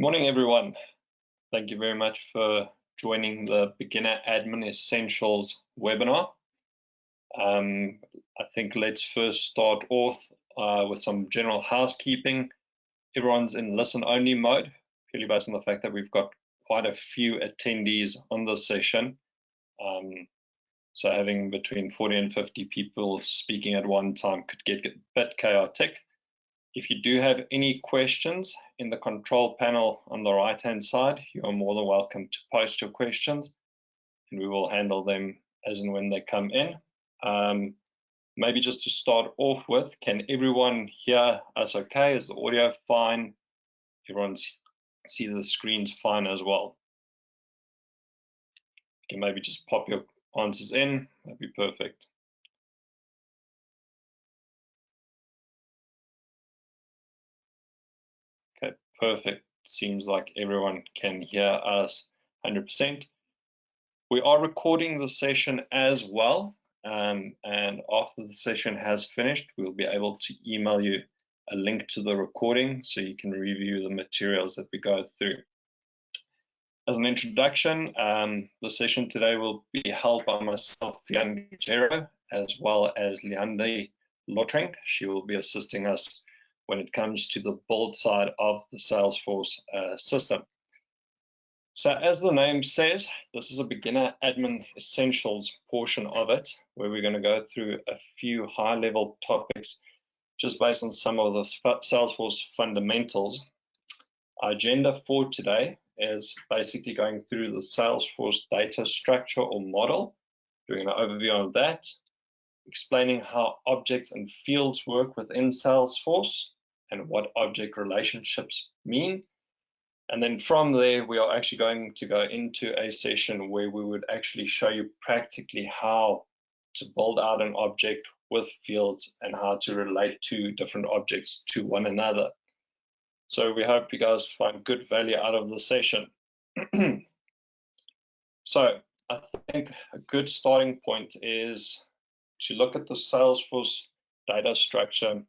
Morning, everyone. Thank you very much for joining the Beginner Admin Essentials webinar. I think let's first start off with some general housekeeping. Everyone's in listen-only mode, purely based on the fact that we've got quite a few attendees on this session. So having between 40 and 50 people speaking at one time could get a bit chaotic. If you do have any questions in the control panel on the right-hand side, you are more than welcome to post your questions and we will handle them as and when they come in. Maybe just to start off with, can everyone hear us okay? Is the audio fine? Everyone see the screens fine as well? You can maybe just pop your answers in, that'd be perfect. Okay, perfect. Seems like everyone can hear us 100%. We are recording the session as well, and after the session has finished, we'll be able to email you a link to the recording so you can review the materials that we go through. As an introduction, the session today will be held by myself, Wian, Gaggero, as well as Leandi. She will be assisting us when it comes to the build side of the Salesforce system. So as the name says, this is a beginner admin essentials portion of it, where we're going to go through a few high-level topics just based on some of the Salesforce fundamentals. Our agenda for today is basically going through the Salesforce data structure or model, doing an overview of that, explaining how objects and fields work within Salesforce and what object relationships mean. And then from there, we are actually going to go into a session where we would actually show you practically how to build out an object with fields and how to relate two different objects to one another. So we hope you guys find good value out of the session. So I think a good starting point is to look at the Salesforce data structure.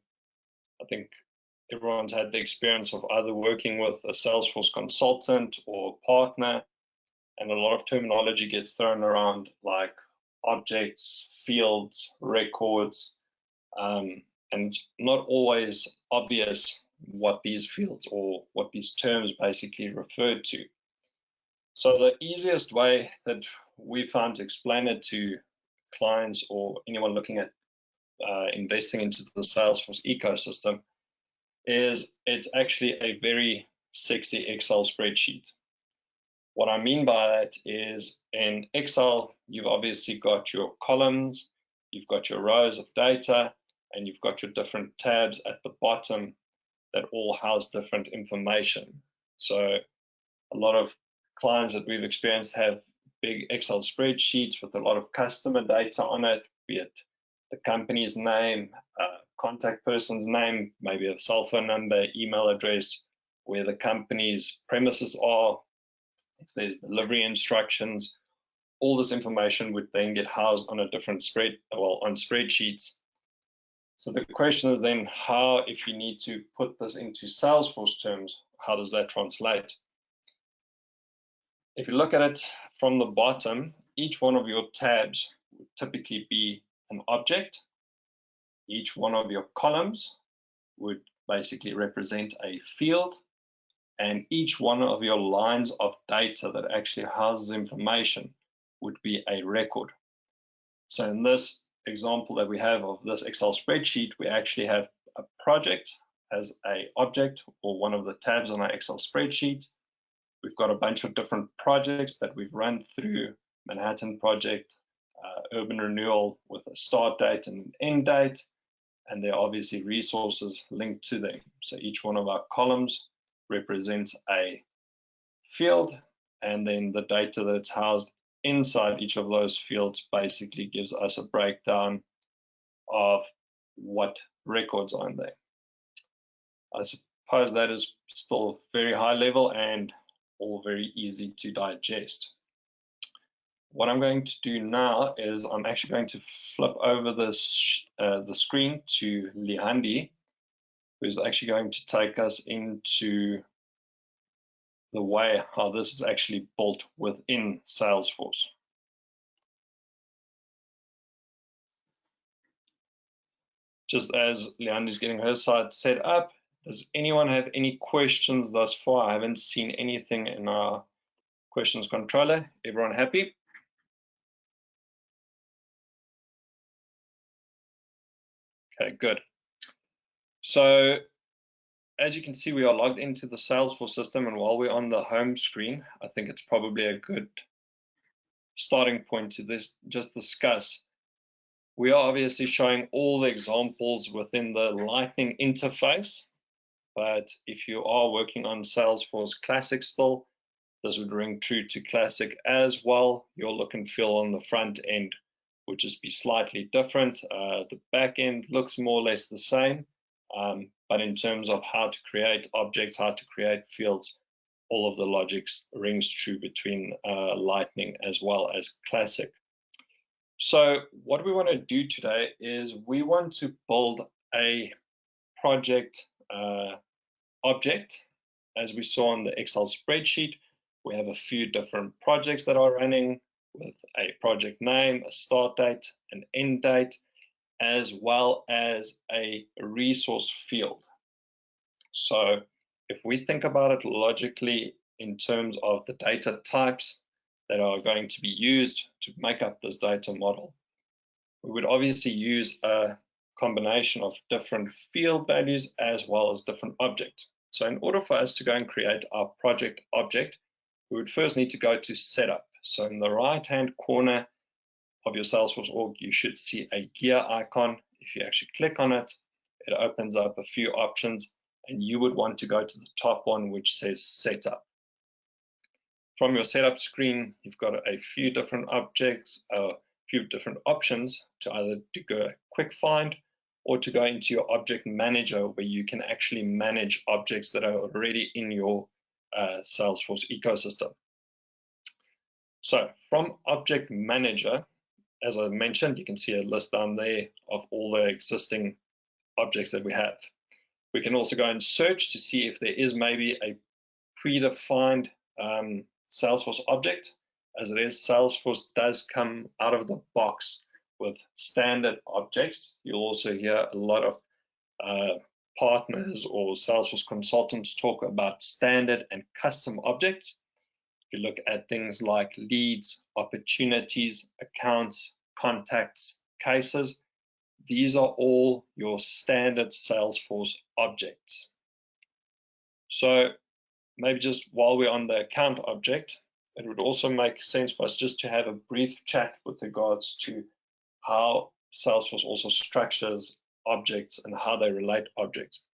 I think everyone's had the experience of either working with a Salesforce consultant or partner, and a lot of terminology gets thrown around like objects, fields, records, and it's not always obvious what these fields or what these terms basically refer to. So the easiest way that we found to explain it to clients or anyone looking at investing into the Salesforce ecosystem is it's actually a very sexy Excel spreadsheet. What I mean by that is in Excel, you've obviously got your columns, you've got your rows of data, and you've got your different tabs at the bottom that all house different information. So a lot of clients that we've experienced have big Excel spreadsheets with a lot of customer data on it, be it the company's name, contact person's name, maybe a cell phone number, email address, where the company's premises are, if there's delivery instructions. All this information would then get housed on a different on spreadsheets. So the question is then how, if you need to put this into Salesforce terms, how does that translate? If you look at it from the bottom, each one of your tabs would typically be an object. Each one of your columns would basically represent a field, and each one of your lines of data that actually houses information would be a record. So in this example that we have of this Excel spreadsheet, we actually have a project as an object or one of the tabs on our Excel spreadsheet. We've got a bunch of different projects that we've run through: Manhattan project, urban renewal with a start date and an end date, and there are obviously resources linked to them. So each one of our columns represents a field, and then the data that's housed inside each of those fields basically gives us a breakdown of what records are in there. I suppose that is still very high level and all very easy to digest. What I'm going to do now is I'm actually going to flip over this the screen to Leandi, who's actually going to take us into the way how this is actually built within Salesforce. Just as Leandi is getting her side set up, does anyone have any questions thus far? I haven't seen anything in our questions controller. Everyone happy? Okay, good. So as you can see, we are logged into the Salesforce system, and while we're on the home screen, I think it's probably a good starting point to just discuss. We are obviously showing all the examples within the Lightning interface, but if you are working on Salesforce Classic still, this would ring true to Classic as well. Your look and feel on the front end would just be slightly different. The back end looks more or less the same, but in terms of how to create objects, how to create fields, all of the logics rings true between Lightning as well as Classic. So what we want to do today is we want to build a project object. As we saw on the Excel spreadsheet, we have a few different projects that are running with a project name, a start date, an end date, as well as a resource field. So if we think about it logically in terms of the data types that are going to be used to make up this data model, we would obviously use a combination of different field values as well as different objects. So in order for us to go and create our project object, we would first need to go to setup. So in the right-hand corner of your Salesforce org, you should see a gear icon. If you actually click on it, it opens up a few options, and you would want to go to the top one, which says setup. From your setup screen, you've got a few different objects, a few different options to either to go a quick find or to go into your object manager, where you can actually manage objects that are already in your Salesforce ecosystem. So from object manager, as I mentioned, you can see a list down there of all the existing objects that we have. We can also go and search to see if there is maybe a predefined Salesforce object. As it is, Salesforce does come out of the box with standard objects. You'll also hear a lot of partners or Salesforce consultants talk about standard and custom objects. If you look at things like leads, opportunities, accounts, contacts, cases, these are all your standard Salesforce objects. So maybe just while we're on the account object, it would also make sense for us just to have a brief chat with regards to how Salesforce also structures objects and how they relate objects.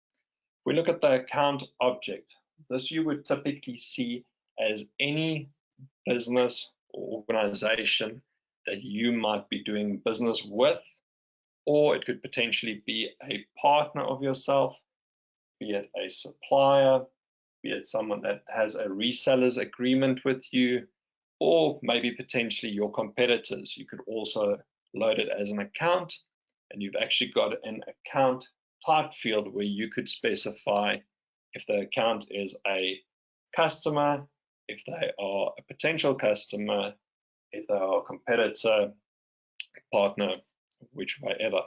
If we look at the account object, this you would typically see as any business or organization that you might be doing business with, or it could potentially be a partner of yourself, be it a supplier, be it someone that has a reseller's agreement with you, or maybe potentially your competitors. You could also load it as an account, and you've actually got an account type field where you could specify if the account is a customer, if they are a potential customer, if they are a competitor, partner, which way ever.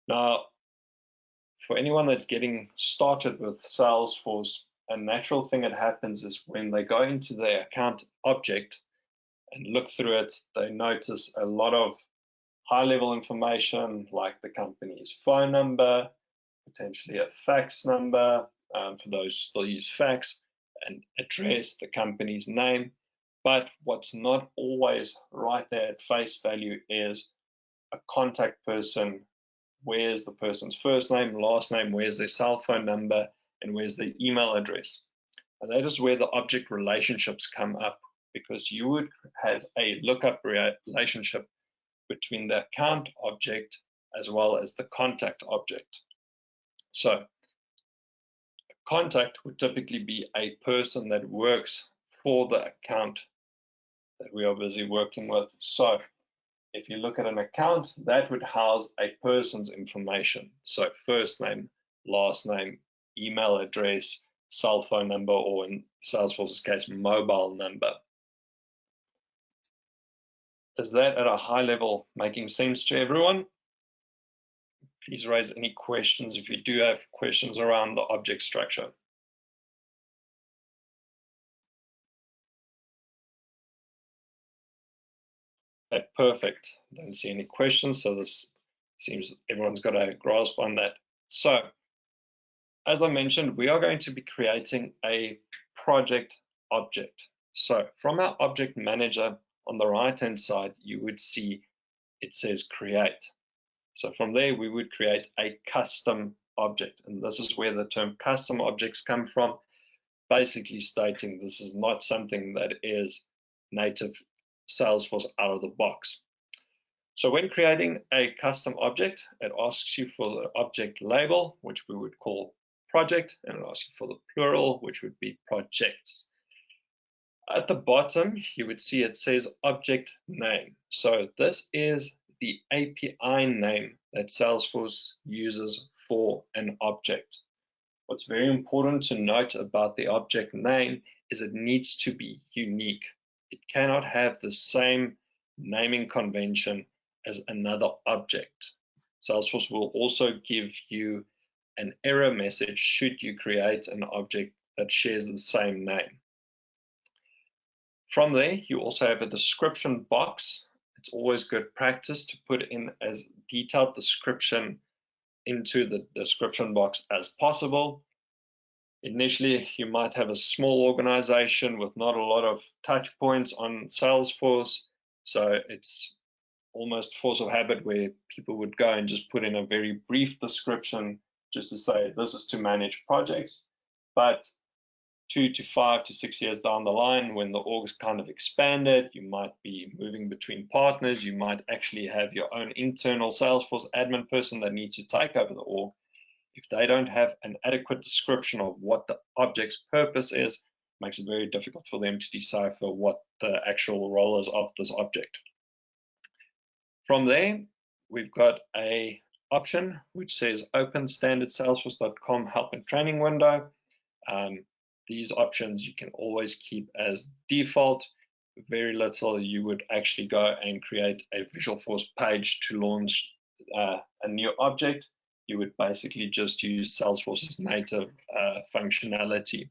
Now, for anyone that's getting started with Salesforce, a natural thing that happens is when they go into their account object and look through it, they notice a lot of high-level information like the company's phone number, potentially a fax number, for those who still use fax, an address, the company's name. But what's not always right there at face value is a contact person. Where's the person's first name, last name, where's their cell phone number, and where's their email address. And that is where the object relationships come up, because you would have a lookup relationship between the account object as well as the contact object. So a contact would typically be a person that works for the account that we are busy working with. So if you look at an account, that would house a person's information. So first name, last name, email address, cell phone number, or in Salesforce's case, mobile number. Is that at a high level making sense to everyone? Please raise any questions if you do have questions around the object structure. Okay, perfect. Don't see any questions, so this seems everyone's got a grasp on that. So, as I mentioned, we are going to be creating a project object. So, from our object manager on the right-hand side, you would see it says create. So from there, we would create a custom object. And this is where the term custom objects come from, basically stating this is not something that is native Salesforce out of the box. So when creating a custom object, it asks you for the object label, which we would call project, and it asks you for the plural, which would be projects. At the bottom, you would see it says object name. So this is the API name that Salesforce uses for an object. What's very important to note about the object name is it needs to be unique. It cannot have the same naming convention as another object. Salesforce will also give you an error message should you create an object that shares the same name. From there, you also have a description box. It's always good practice to put in as detailed description into the description box as possible. Initially, you might have a small organization with not a lot of touch points on Salesforce, so it's almost force of habit where people would go and just put in a very brief description just to say this is to manage projects. But 2 to 5 to 6 years down the line, when the org's kind of expanded, you might be moving between partners, you might actually have your own internal Salesforce admin person that needs to take over the org. If they don't have an adequate description of what the object's purpose is, it makes it very difficult for them to decipher what the actual role is of this object. From there, we've got a option which says open standard salesforce.com help and training window. These options you can always keep as default. Very little you would actually go and create a Visualforce page to launch a new object. You would basically just use Salesforce's native functionality.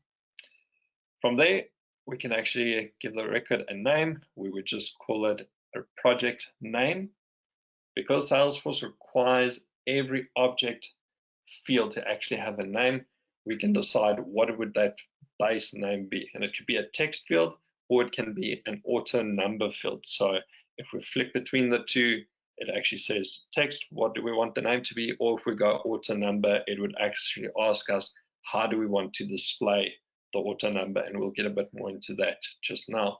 From there, we can actually give the record a name. We would just call it a project name. Because Salesforce requires every object field to actually have a name, we can decide what would that base name be. And it could be a text field, or it can be an auto number field. So if we flick between the two, it actually says text, what do we want the name to be? Or if we go auto number, it would actually ask us, how do we want to display the auto number? And we'll get a bit more into that just now.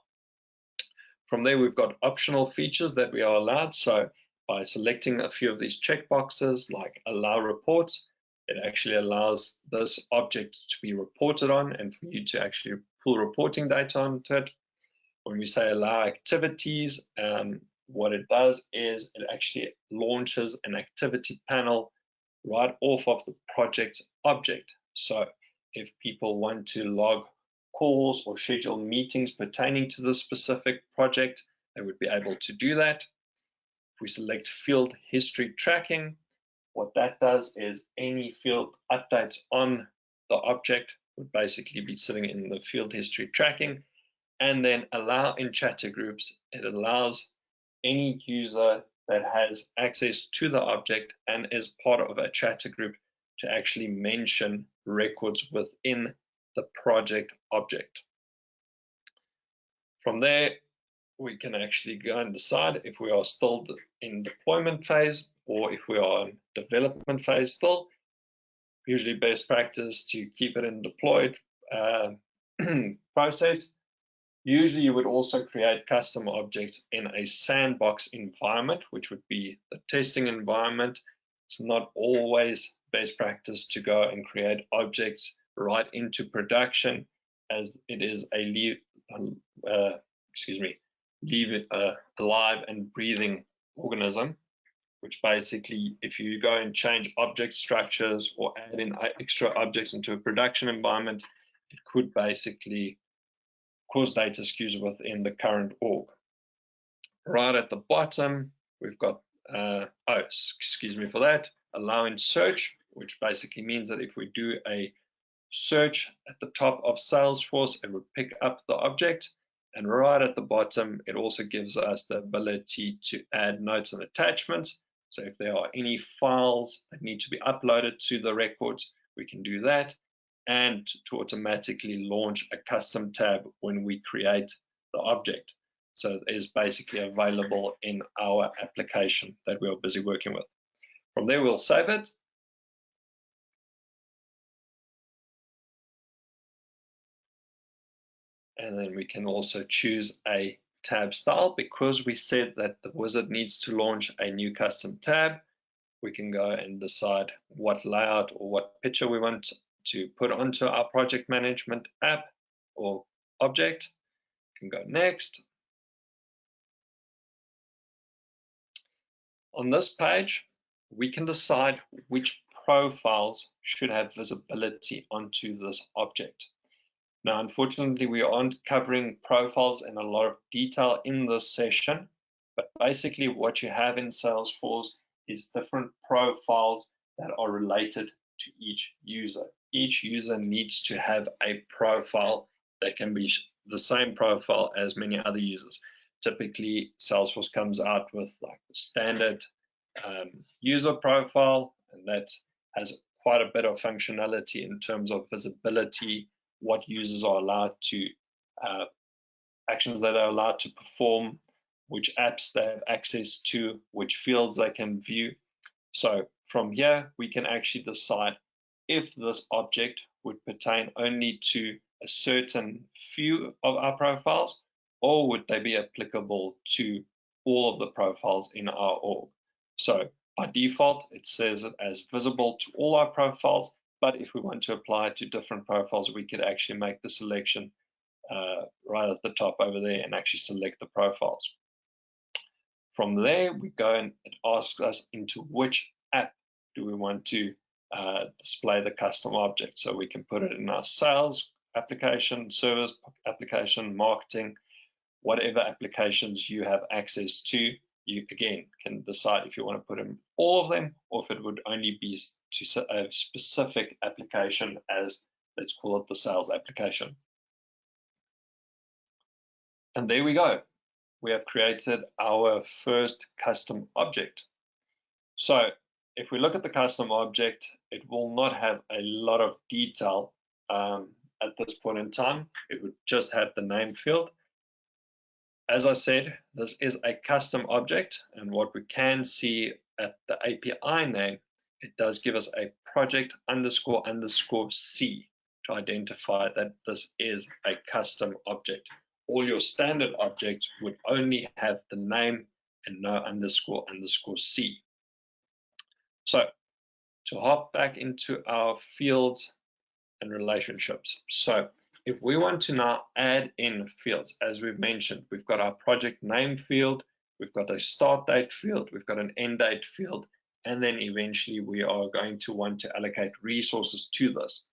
From there, we've got optional features that we are allowed. So by selecting a few of these checkboxes like allow reports, it actually allows this object to be reported on and for you to actually pull reporting data onto it. When we say allow activities, what it does is it actually launches an activity panel right off of the project object. So if people want to log calls or schedule meetings pertaining to this specific project, they would be able to do that. If we select field history tracking, what that does is any field updates on the object would basically be sitting in the field history tracking. And then allow in chatter groups, it allows any user that has access to the object and is part of a chatter group to actually mention records within the project object. From there, we can actually go and decide if we are still in deployment phase or if we are in development phase still. Usually best practice to keep it in deployed process. Usually you would also create custom objects in a sandbox environment, which would be the testing environment. It's not always best practice to go and create objects right into production, as it is a leave it alive and breathing organism, which basically if you go and change object structures or add in extra objects into a production environment, it could basically cause data skews within the current org. Right at the bottom, we've got, excuse me for that, allowing search, which basically means that if we do a search at the top of Salesforce, it would pick up the object. And right at the bottom, it also gives us the ability to add notes and attachments. So if there are any files that need to be uploaded to the records, we can do that. And to automatically launch a custom tab when we create the object. So it is basically available in our application that we are busy working with. From there, we'll save it. And then we can also choose a tab style. Because we said that the wizard needs to launch a new custom tab, we can go and decide what layout or what picture we want to put onto our project management app or object. We can go next. On this page, we can decide which profiles should have visibility onto this object. Now, unfortunately, we aren't covering profiles in a lot of detail in this session, but basically what you have in Salesforce is different profiles that are related to each user. Each user needs to have a profile that can be the same profile as many other users. Typically, Salesforce comes out with like the standard user profile, and that has quite a bit of functionality in terms of visibility, what users are allowed to, actions that are allowed to perform, which apps they have access to, which fields they can view. So from here, we can actually decide if this object would pertain only to a certain few of our profiles, or would they be applicable to all of the profiles in our org. So by default, it says it as visible to all our profiles, but if we want to apply it to different profiles, we could actually make the selection right at the top over there and actually select the profiles. From there, we go and it asks us into which app do we want to display the custom object. So we can put it in our sales application, service application, marketing, whatever applications you have access to. You again can decide if you want to put in all of them or if it would only be to a specific application, as let's call it the sales application. And there we go. We have created our first custom object. So if we look at the custom object, it will not have a lot of detail at this point in time. It would just have the name field. As I said, this is a custom object, and what we can see at the API name, it does give us a project _ C to identify that this is a custom object. All your standard objects would only have the name and no _ C. So to hop back into our fields and relationships. So if we want to now add in fields, as we've mentioned, we've got our project name field, we've got a start date field, we've got an end date field, and then eventually we are going to want to allocate resources to this.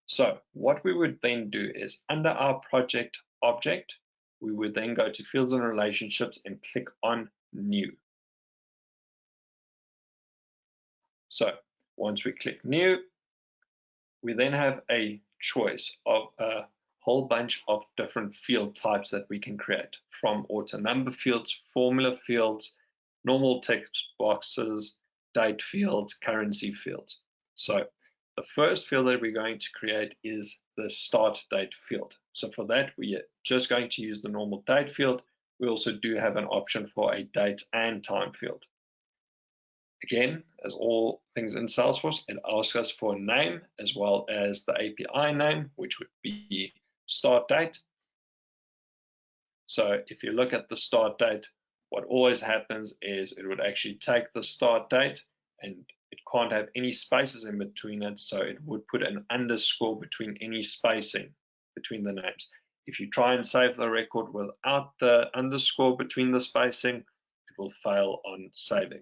So what we would then do is under our project object, we would then go to fields and relationships and click on new. So once we click new, we then have a choice of a whole bunch of different field types that we can create, from auto number fields, formula fields, normal text boxes, date fields, currency fields. So the first field that we're going to create is the start date field. So for that, we are just going to use the normal date field. We also do have an option for a date and time field. Again, as all things in Salesforce, it asks us for a name as well as the API name, which would be start date. So if you look at the start date, what always happens is it would actually take the start date, and it can't have any spaces in between it, so it would put an underscore between any spacing between the names. If you try and save the record without the underscore between the spacing, it will fail on saving.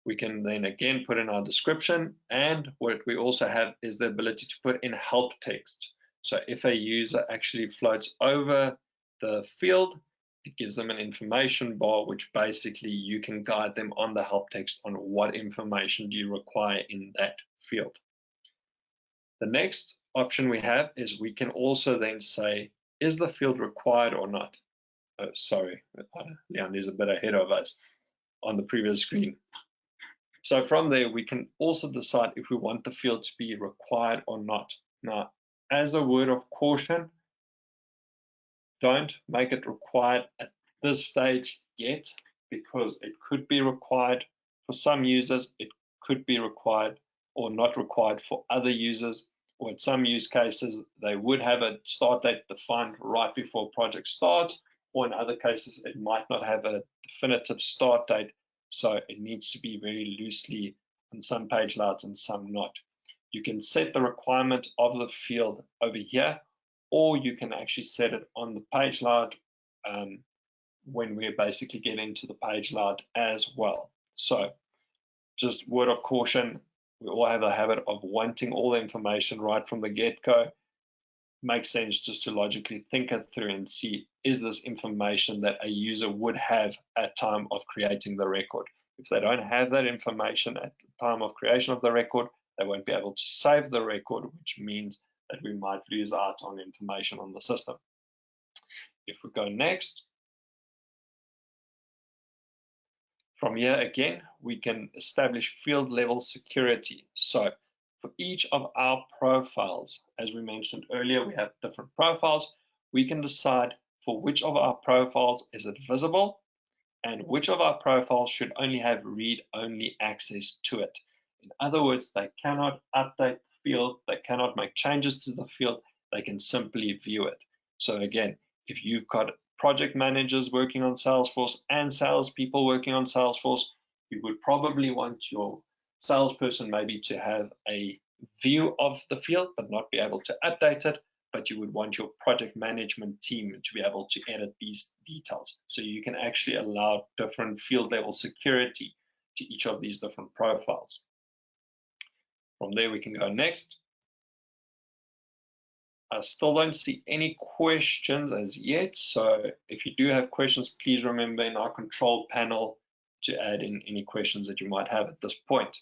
We can then again put in our description, and what we also have is the ability to put in help text. So if a user actually floats over the field, it gives them an information bar, which basically you can guide them on the help text on what information do you require in that field. The next option we have is we can also then say, is the field required or not? Oh, sorry, Leandi's a bit ahead of us on the previous screen. So from there, we can also decide if we want the field to be required or not. Now, as a word of caution, don't make it required at this stage yet, because it could be required for some users, it could be required or not required for other users, or in some use cases, they would have a start date defined right before a project starts, or in other cases, it might not have a definitive start date, so it needs to be very loosely on some page layouts and some not. You can set the requirement of the field over here, or you can actually set it on the page layout when we basically get into the page layout as well. So just word of caution, we all have a habit of wanting all the information right from the get-go. Makes sense just to logically think it through and see, is this information that a user would have at time of creating the record? If they don't have that information at the time of creation of the record, they won't be able to save the record, which means that we might lose out on information on the system. If we go next, from here again, we can establish field level security. So for each of our profiles, as we mentioned earlier, we have different profiles. We can decide for which of our profiles is it visible and which of our profiles should only have read-only access to it. In other words, they cannot update the field, they cannot make changes to the field, they can simply view it. So again, if you've got project managers working on Salesforce and salespeople working on Salesforce, you would probably want your salesperson maybe to have a view of the field but not be able to update it, but you would want your project management team to be able to edit these details. So you can actually allow different field level security to each of these different profiles. From there, we can go next. I still don't see any questions as yet. So if you do have questions, please remember in our control panel to add in any questions that you might have at this point.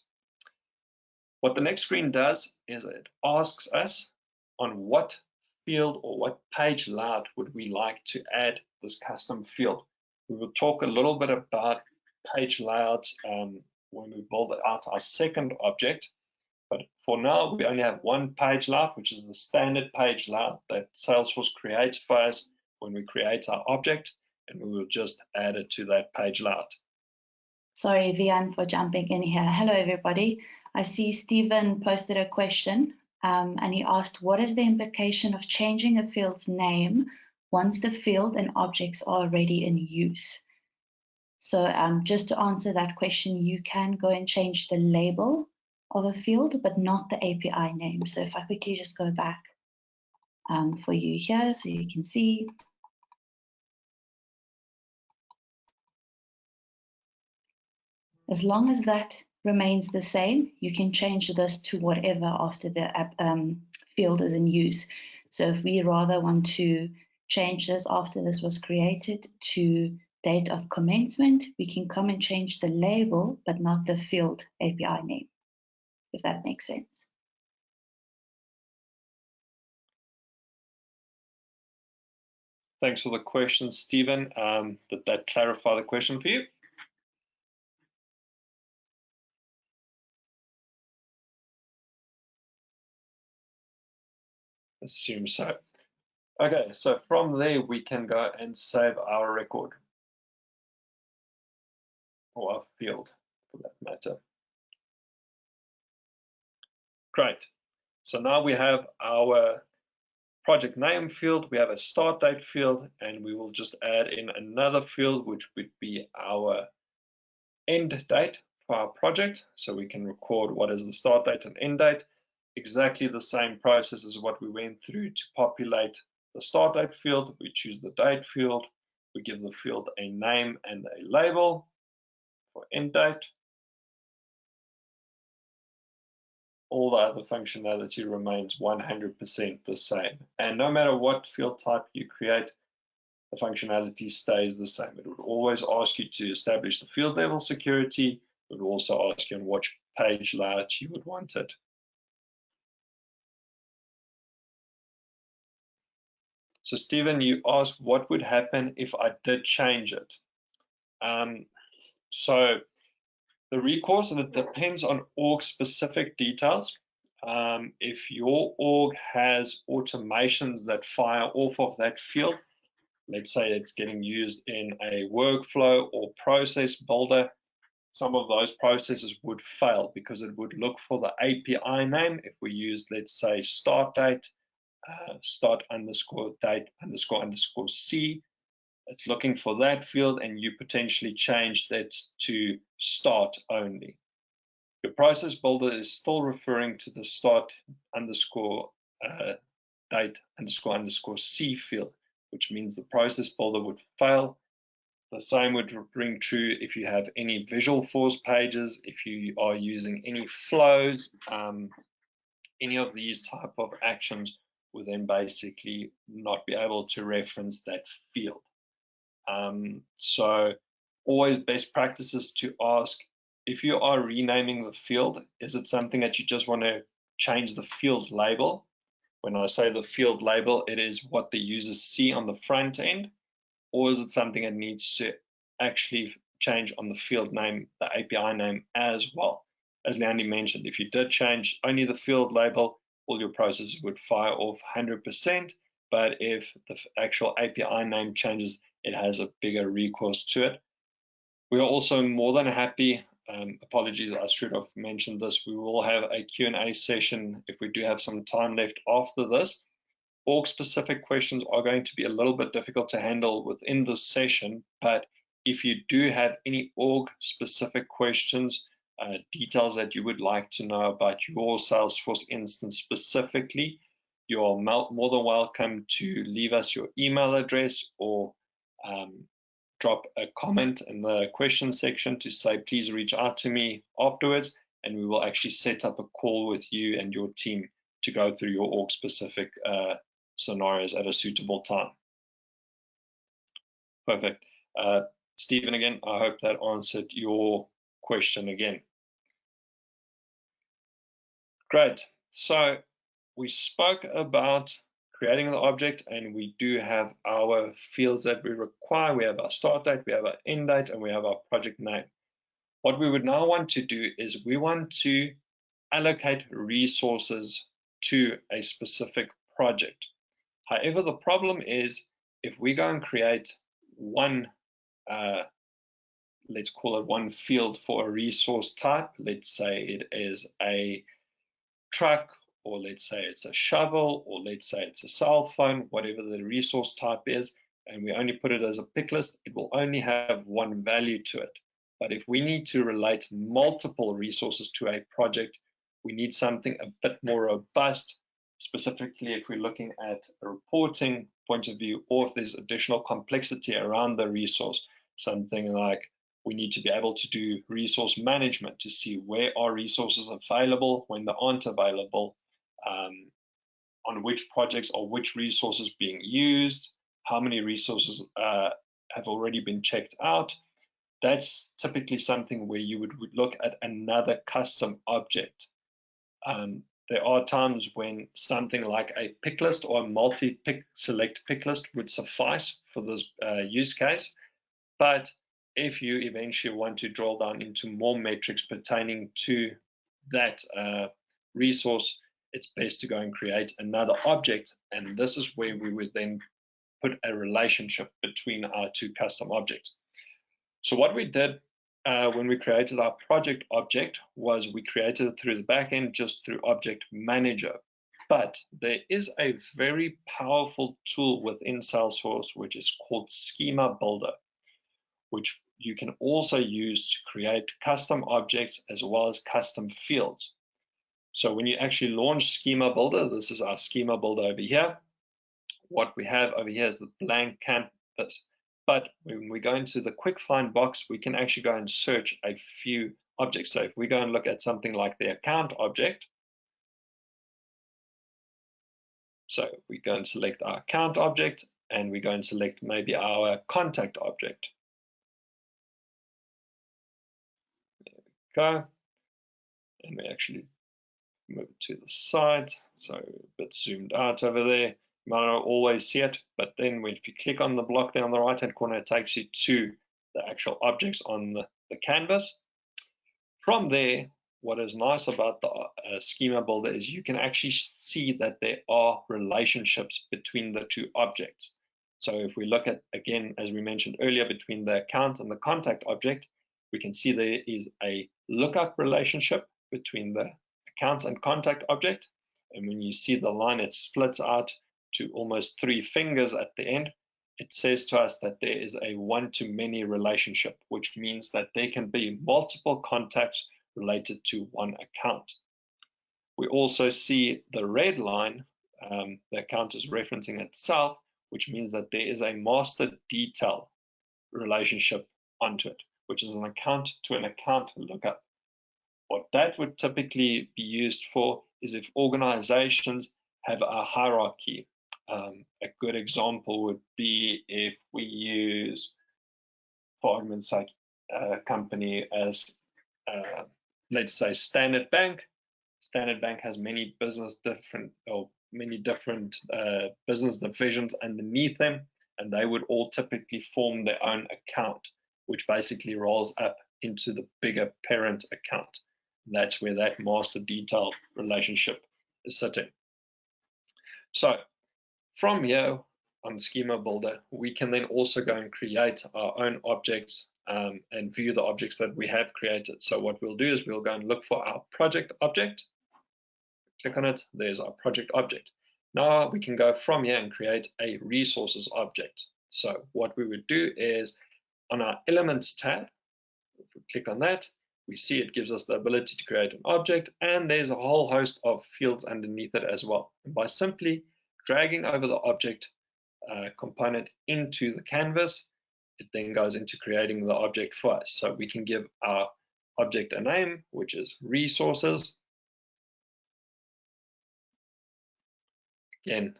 What the next screen does is it asks us on what field or what page layout would we like to add this custom field. We will talk a little bit about page layouts when we build out our second object. But for now, we only have one page layout, which is the standard page layout that Salesforce creates for us when we create our object, and we will just add it to that page layout. Sorry, Wian, for jumping in here. Hello, everybody. I see Stephen posted a question, and he asked, what is the implication of changing a field's name once the field and objects are already in use? So just to answer that question, you can go and change the label of a field, but not the API name. So if I quickly just go back for you here, so you can see. As long as that remains the same, you can change this to whatever after the field is in use. So if we rather want to change this after this was created to date of commencement, we can come and change the label, but not the field API name, if that makes sense. Thanks for the question, Stephen. Did that clarify the question for you? Assume so. Okay, so from there we can go and save our record, or our field for that matter. Great. So now we have our project name field, we have a start date field, and we will just add in another field, which would be our end date for our project. So we can record what is the start date and end date. Exactly the same process as what we went through to populate the start date field. We choose the date field, we give the field a name and a label for end date. all the other functionality remains 100% the same. And no matter what field type you create, the functionality stays the same. It would always ask you to establish the field level security. It would also ask you on which page layout you would want it. So Stephen, you asked what would happen if I did change it. So the recourse, and it depends on org specific details. If your org has automations that fire off of that field, let's say it's getting used in a workflow or process builder, some of those processes would fail because it would look for the API name. If we use, let's say, start date, start underscore date underscore underscore C, it's looking for that field, and you potentially change that to start only. Your process builder is still referring to the start underscore date underscore underscore C field, which means the process builder would fail. The same would ring true if you have any Visualforce pages, if you are using any flows, any of these type of actions will then basically not be able to reference that field. So always best practices to ask, if you are renaming the field, is it something that you just want to change the field label? When I say the field label, it is what the users see on the front end, or is it something that needs to actually change on the field name, the API name as well? As Leandi mentioned, if you did change only the field label, all your processes would fire off 100%, but if the actual API name changes, it has a bigger recourse to it. We are also more than happy, apologies, I should have mentioned this, we will have a Q&A session if we do have some time left after this. Org-specific questions are going to be a little bit difficult to handle within this session, but if you do have any org-specific questions, details that you would like to know about your Salesforce instance specifically, you are more than welcome to leave us your email address or drop a comment in the question section to say, please reach out to me afterwards, and we will actually set up a call with you and your team to go through your org-specific scenarios at a suitable time. Perfect. Stephen, again, I hope that answered your question again. Great. So we spoke about creating the object, and we do have our fields that we require. We have our start date, we have our end date, and we have our project name. What we would now want to do is we want to allocate resources to a specific project. However, the problem is if we go and create one, let's call it one field for a resource type, let's say it is a truck, or let's say it's a shovel, or let's say it's a cell phone, whatever the resource type is, and we only put it as a pick list, it will only have one value to it. But if we need to relate multiple resources to a project, we need something a bit more robust, specifically if we're looking at a reporting point of view, or if there's additional complexity around the resource, something like we need to be able to do resource management to see where are resources available, when they aren't available, on which projects are which resources being used, how many resources have already been checked out. That's typically something where you would look at another custom object. There are times when something like a pick list or a multi-pick select pick list would suffice for this use case. But if you eventually want to drill down into more metrics pertaining to that resource, it's best to go and create another object. And this is where we would then put a relationship between our two custom objects. So what we did when we created our project object was we created it through the backend just through Object Manager. But there is a very powerful tool within Salesforce which is called Schema Builder, which you can also use to create custom objects as well as custom fields. So when you actually launch Schema Builder, this is our Schema Builder over here. What we have over here is the blank canvas. But when we go into the quick find box, we can actually go and search a few objects. So if we go and look at something like the account object, So we go and select our account object, and we go and select maybe our contact object. Go, and we actually move it to the side, so a bit zoomed out over there. You might not always see it, but then if you click on the block there on the right hand corner, it takes you to the actual objects on the canvas. From there, what is nice about the Schema Builder is you can actually see that there are relationships between the two objects. So if we look at, again, as we mentioned earlier, between the account and the contact object, we can see there is a lookup relationship between the account and contact object. And when you see the line, it splits out to almost 3 fingers at the end. It says to us that there is a one-to-many relationship, which means that there can be multiple contacts related to one account. We also see the red line, the account is referencing itself, which means that there is a master detail relationship onto it, which is an account to an account lookup. What that would typically be used for is if organizations have a hierarchy. A good example would be if we use, for argument's sake, a company as, let's say, Standard Bank. Standard Bank has many different business divisions underneath them, and they would all typically form their own account, which basically rolls up into the bigger parent account. That's where that master detail relationship is sitting. So from here on Schema Builder, we can then also go and create our own objects and view the objects that we have created. So what we'll do is we'll go and look for our project object. Click on it, there's our project object. Now we can go from here and create a resources object. So what we would do is on our elements tab, if we click on that, we see it gives us the ability to create an object, and there's a whole host of fields underneath it as well. And by simply dragging over the object component into the canvas, it then goes into creating the object for us. So we can give our object a name, which is resources. Again,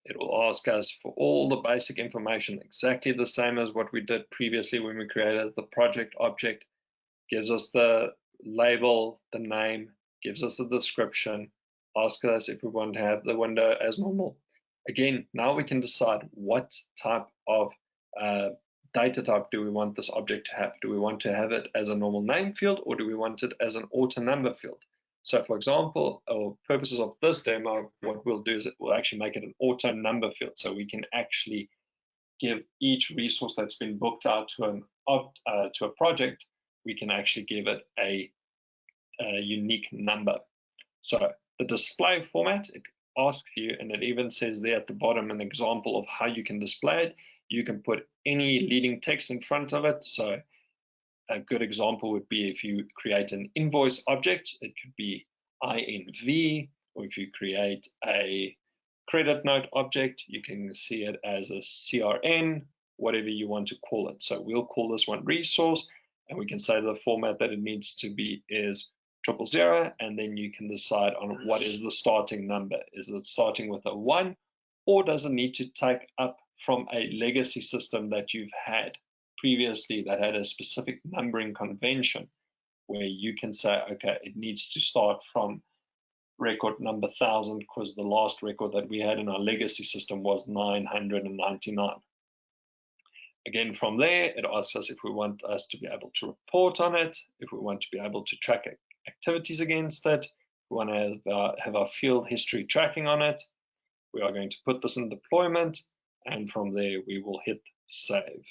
it will ask us for all the basic information, exactly the same as what we did previously when we created the project object. Gives us the label, the name, gives us the description, asks us if we want to have the window as normal. Again, now we can decide what type of data type do we want this object to have. Do we want to have it as a normal name field, or do we want it as an auto number field? So for example, for purposes of this demo, what we'll do is it will actually make it an auto number field. So we can actually give each resource that's been booked out to a project, we can actually give it a unique number. So the display format, it asks you, and it even says there at the bottom an example of how you can display it. You can put any leading text in front of it. So a good example would be if you create an invoice object, it could be INV, or if you create a credit note object, you can see it as a CRN, whatever you want to call it. So we'll call this one resource, and we can say the format that it needs to be is 000, and then you can decide on what is the starting number. Is it starting with a 1, or does it need to take up from a legacy system that you've had previously that had a specific numbering convention, where you can say, okay, it needs to start from record number 1000, because the last record that we had in our legacy system was 999. Again, from there, it asks us if we want us to be able to report on it, if we want to be able to track activities against it, we want to have our field history tracking on it. We are going to put this in deployment, and from there we will hit save.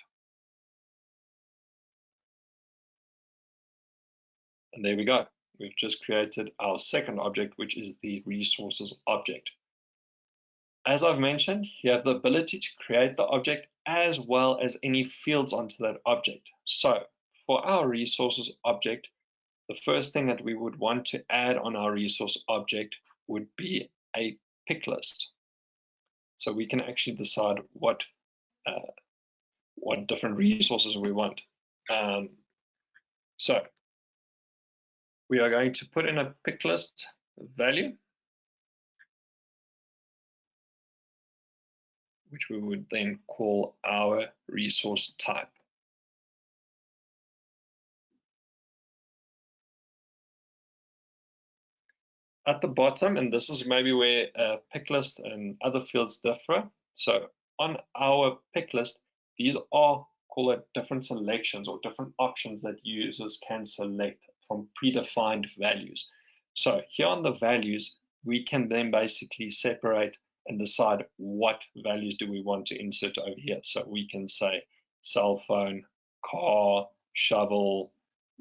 And there we go. We've just created our second object, which is the resources object. As I've mentioned, you have the ability to create the object as well as any fields onto that object. So for our resources object, the first thing that we would want to add on our resource object would be a pick list. So we can actually decide what different resources we want. So we are going to put in a pick list value. which we would then call our resource type. At the bottom, and this is maybe where pick list and other fields differ. So on our pick list, these are call it different selections or different options that users can select from predefined values. So here on the values, we can then basically separate and decide what values do we want to insert over here. So we can say cell phone, car, shovel,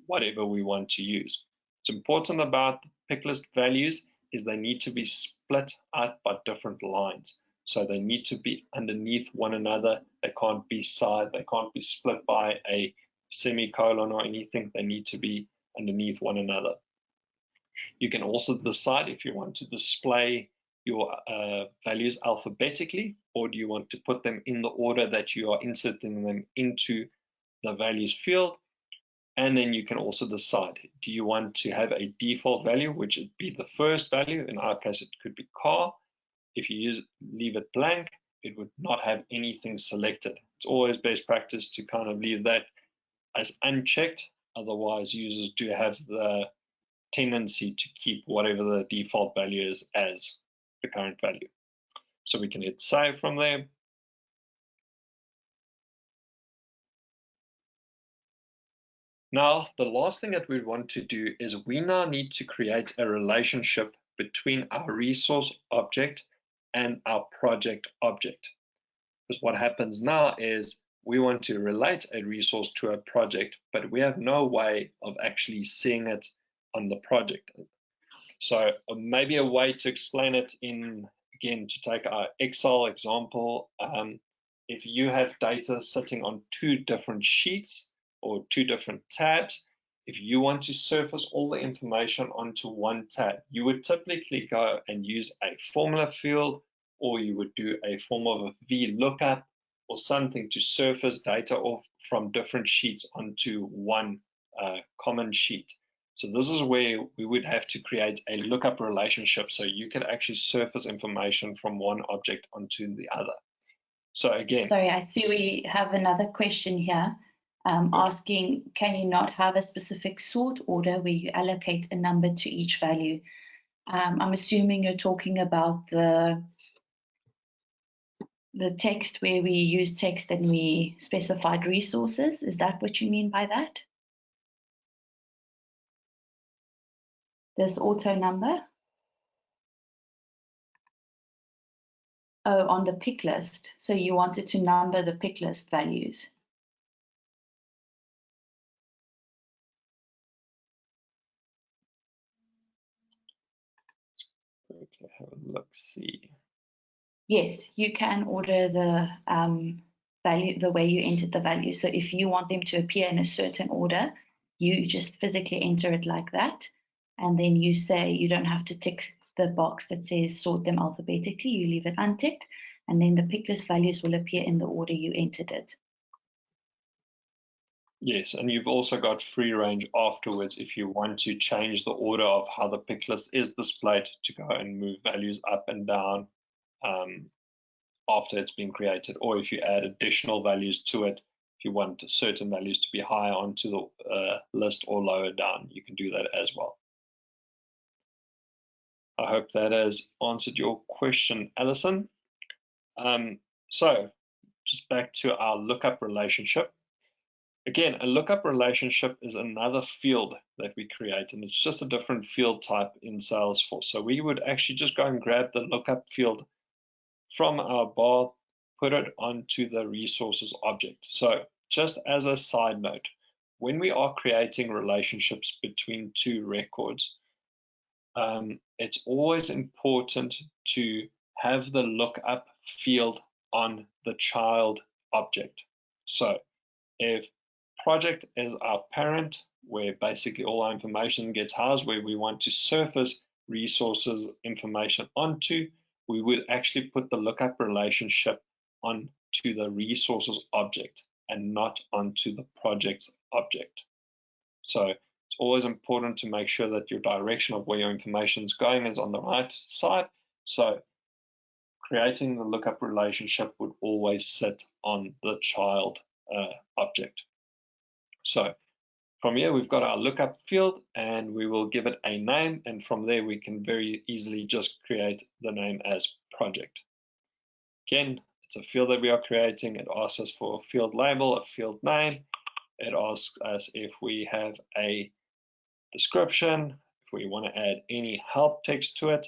whatever we want to use. What's important about the pick list values is they need to be split out by different lines. So they need to be underneath one another. They can't be side, they can't be split by a semicolon or anything. They need to be underneath one another. You can also decide if you want to display your values alphabetically, or do you want to put them in the order that you are inserting them into the values field. And then you can also decide, do you want to have a default value, which would be the first value? In our case, it could be car. If you leave it blank, it would not have anything selected. It's always best practice to kind of leave that as unchecked. Otherwise, users do have the tendency to keep whatever the default value is as the current value. So we can hit save from there. Now, the last thing that we want to do is we now need to create a relationship between our resource object and our project object. Because what happens now is we want to relate a resource to a project, but we have no way of actually seeing it on the project. So maybe a way to explain it again, to take our Excel example, if you have data sitting on two different sheets, or two different tabs, if you want to surface all the information onto one tab, you would typically go and use a formula field, or you would do a form of a VLOOKUP or something to surface data off from different sheets onto one common sheet. So this is where we would have to create a lookup relationship so you can actually surface information from one object onto the other. So again, sorry, I see we have another question here. Asking, can you not have a specific sort order where you allocate a number to each value? I'm assuming you're talking about the text where we use text and we specified resources. Is that what you mean by that? This auto number? Oh, on the pick list. So you wanted to number the pick list values. okay, have a look, see. Yes, you can order the value the way you entered the value. So if you want them to appear in a certain order, you just physically enter it like that. And then you say you don't have to tick the box that says sort them alphabetically. You leave it unticked. And then the pick list values will appear in the order you entered it. Yes, and you've also got free range afterwards if you want to change the order of how the pick list is displayed to go and move values up and down after it's been created, or if you add additional values to it, if you want certain values to be higher onto the list or lower down, you can do that as well. I hope that has answered your question, Alison. So just back to our lookup relationship. Again, a lookup relationship is another field that we create, and it's just a different field type in Salesforce. So we would actually just go and grab the lookup field from our bar, put it onto the resources object. So just as a side note, when we are creating relationships between two records, it's always important to have the lookup field on the child object. So if project is our parent, where basically all our information gets housed, where we want to surface resources information onto, we would actually put the lookup relationship onto the resources object and not onto the project's object. So it's always important to make sure that your direction of where your information is going is on the right side. So creating the lookup relationship would always sit on the child object. So from here, we've got our lookup field, and we will give it a name, and from there we can very easily just create the name as project. Again, it's a field that we are creating. It asks us for a field label, a field name. It asks us if we have a description, if we want to add any help text to it,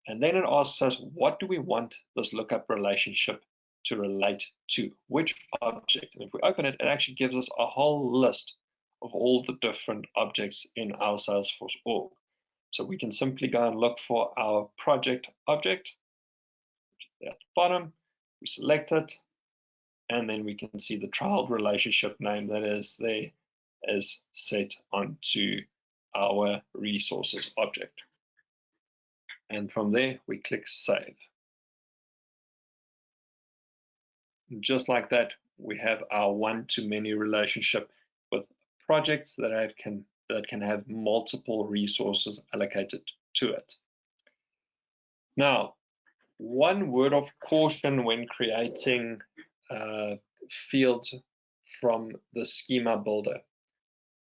and then it asks us what do we want this lookup relationship to relate to, which object. And if we open it, it actually gives us a whole list of all the different objects in our Salesforce org. So we can simply go and look for our project object, which is there at the bottom. We select it, and then we can see the child relationship name that is there is set onto our resources object. And from there, we click Save. And just like that, we have our one-to-many relationship with projects that can have multiple resources allocated to it. Now, one word of caution when creating fields from the Schema Builder.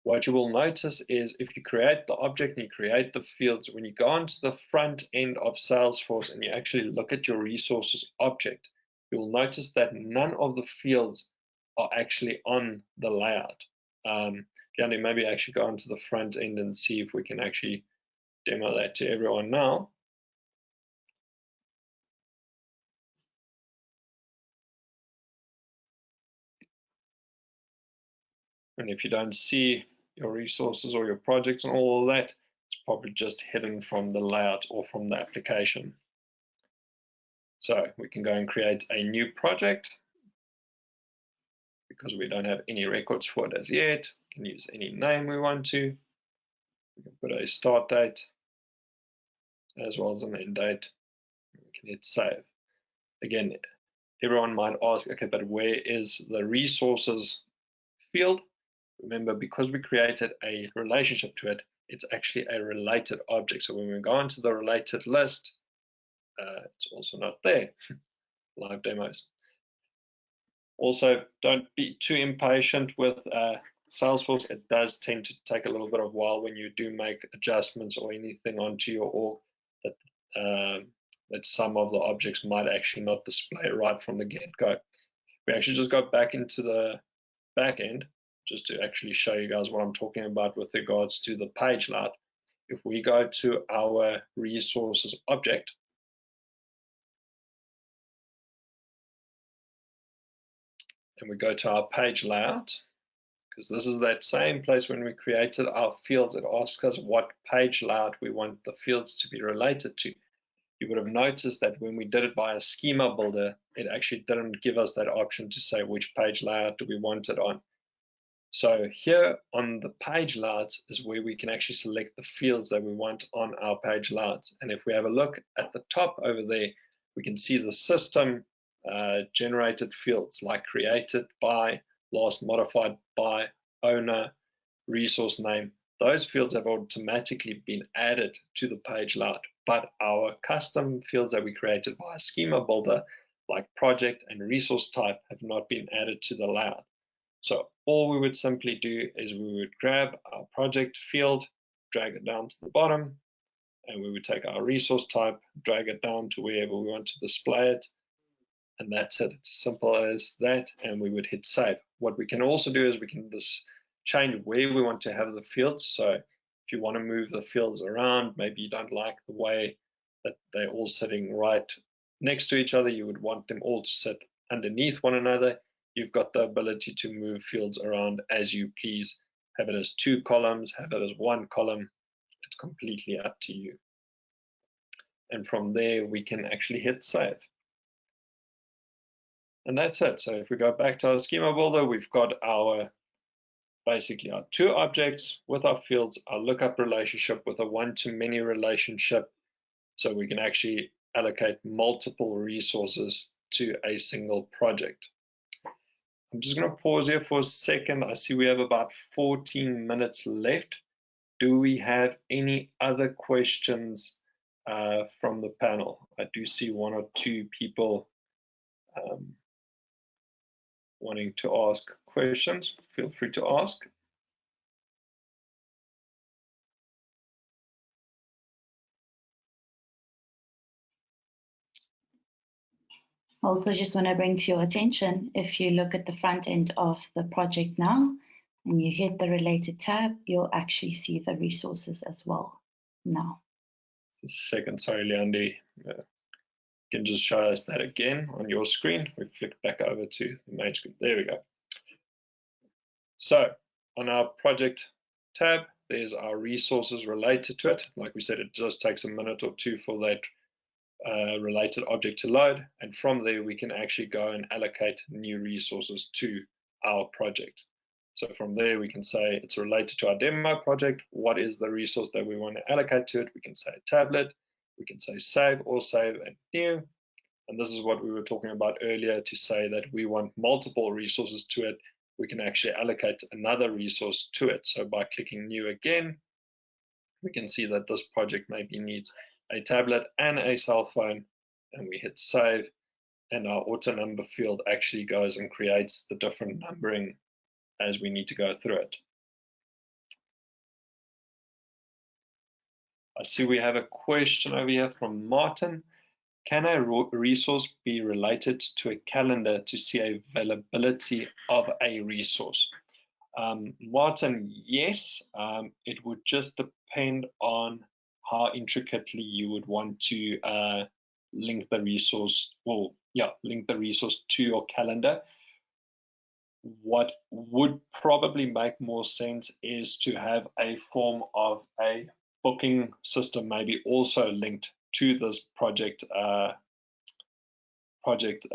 What you will notice is if you create the object and you create the fields, when you go onto the front end of Salesforce and you actually look at your resources object, you'll notice that none of the fields are actually on the layout. Leandi, maybe actually go onto the front end and see if we can actually demo that to everyone now. And if you don't see your resources or your projects and all of that, it's probably just hidden from the layout or from the application. So we can go and create a new project because we don't have any records for it as yet. We can use any name we want to. We can put a start date as well as an end date. We can hit save. Again, everyone might ask, okay, but where is the resources field? Remember, because we created a relationship to it, it's actually a related object. So when we go into the related list, it's also not there. Live demos. Also, don't be too impatient with Salesforce. It does tend to take a little bit of a while when you do make adjustments or anything onto your org that some of the objects might actually not display right from the get-go. We actually just go back into the back end just to actually show you guys what I'm talking about with regards to the page layout. If we go to our resources object, and we go to our page layout, because this is that same place when we created our fields, it asks us what page layout we want the fields to be related to. You would have noticed that when we did it by a Schema Builder, it actually didn't give us that option to say which page layout do we want it on. So here on the page layouts is where we can actually select the fields that we want on our page layouts. And if we have a look at the top over there, we can see the system generated fields like created by, last modified by, owner, resource name. Those fields have automatically been added to the page layout, but our custom fields that we created by a Schema Builder, like project and resource type, have not been added to the layout. So all we would simply do is we would grab our project field, drag it down to the bottom, and we would take our resource type, drag it down to wherever we want to display it, and that's it. It's simple as that, and we would hit save. What we can also do is we can just change where we want to have the fields. So if you want to move the fields around, maybe you don't like the way that they're all sitting right next to each other, you would want them all to sit underneath one another. You've got the ability to move fields around as you please. Have it as 2 columns, have it as 1 column. It's completely up to you. And from there, we can actually hit save. And that's it. So if we go back to our Schema Builder, we've got our basically our 2 objects with our fields, our lookup relationship with a one-to-many relationship. So we can actually allocate multiple resources to a single project. I'm just going to pause here for a second. I see we have about 14 minutes left. Do we have any other questions from the panel? I do see one or two people wanting to ask questions. Feel free to ask. Also, just want to bring to your attention, if you look at the front end of the project now, and you hit the related tab, you'll actually see the resources as well now. Second, sorry, Leandi. You can just show us that again on your screen. We flick back over to the main screen. There we go. So on our project tab, there's our resources related to it. Like we said, it just takes a minute or two for that related object to load, and from there we can actually go and allocate new resources to our project. So from there we can say it's related to our demo project. What is the resource that we want to allocate to it? We can say tablet, we can say save or save and new, and this is what we were talking about earlier, to say that we want multiple resources to it. We can actually allocate another resource to it. So by clicking new again, we can see that this project maybe needs a tablet and a cell phone, and we hit save, and our auto number field actually goes and creates the different numbering as we need to go through it. I see we have a question over here from Martin. Can a resource be related to a calendar to see availability of a resource? Martin, yes. It would just depend on how intricately you would want to link the resource, link the resource to your calendar. What would probably make more sense is to have a form of a booking system, maybe also linked to this project object.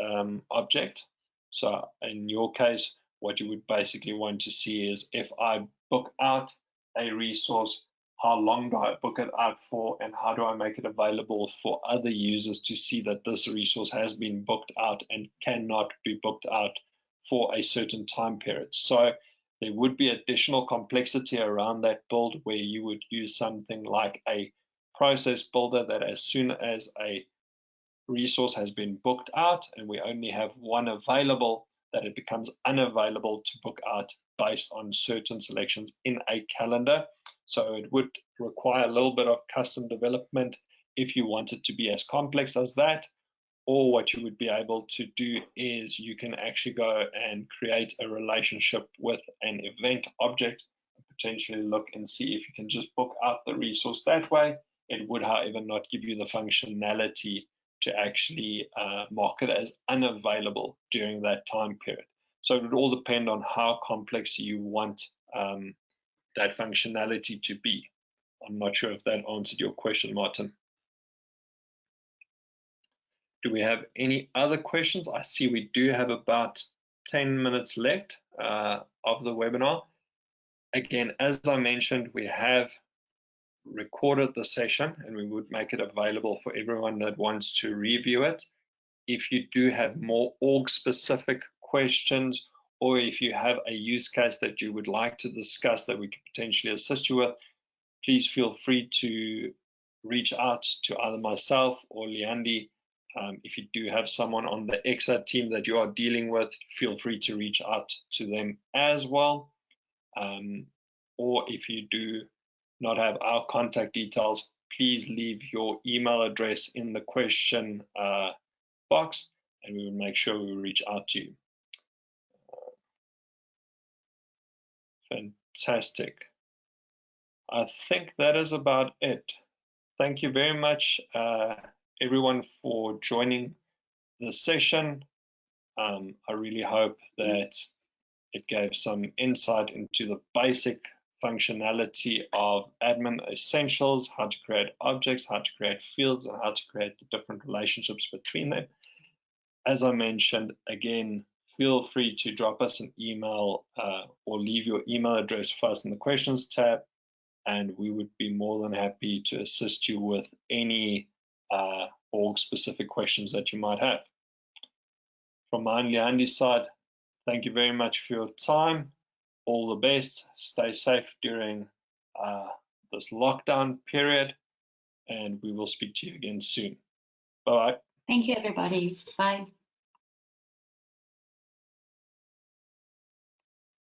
So in your case, what you would basically want to see is, if I book out a resource, how long do I book it out for, and how do I make it available for other users to see that this resource has been booked out and cannot be booked out for a certain time period. So there would be additional complexity around that build, where you would use something like a process builder, that as soon as a resource has been booked out and we only have one available, that it becomes unavailable to book out based on certain selections in a calendar. So it would require a little bit of custom development if you want it to be as complex as that. Or what you would be able to do is you can actually go and create a relationship with an event object, potentially look and see if you can just book out the resource that way. It would, however, not give you the functionality to actually mark it as unavailable during that time period. So it would all depend on how complex you want that functionality to be. I'm not sure if that answered your question, Martin. Do we have any other questions? I see we do have about 10 minutes left of the webinar. Again, as I mentioned, we have recorded the session and we would make it available for everyone that wants to review it. If you do have more org-specific questions, or if you have a use case that you would like to discuss that we could potentially assist you with, please feel free to reach out to either myself or Leandi. If you do have someone on the EXAH team that you are dealing with, feel free to reach out to them as well. Or if you do not have our contact details, please leave your email address in the question box, and we will make sure we reach out to you. Fantastic. I think that is about it. Thank you very much, everyone, for joining the session. I really hope that it gave some insight into the basic functionality of admin essentials, how to create objects, how to create fields, and how to create the different relationships between them. As I mentioned, again, feel free to drop us an email or leave your email address for us in the questions tab, and we would be more than happy to assist you with any org-specific questions that you might have. From my and Leandi's side, thank you very much for your time. All the best. Stay safe during this lockdown period, and we will speak to you again soon. Bye-bye. Thank you, everybody. Bye.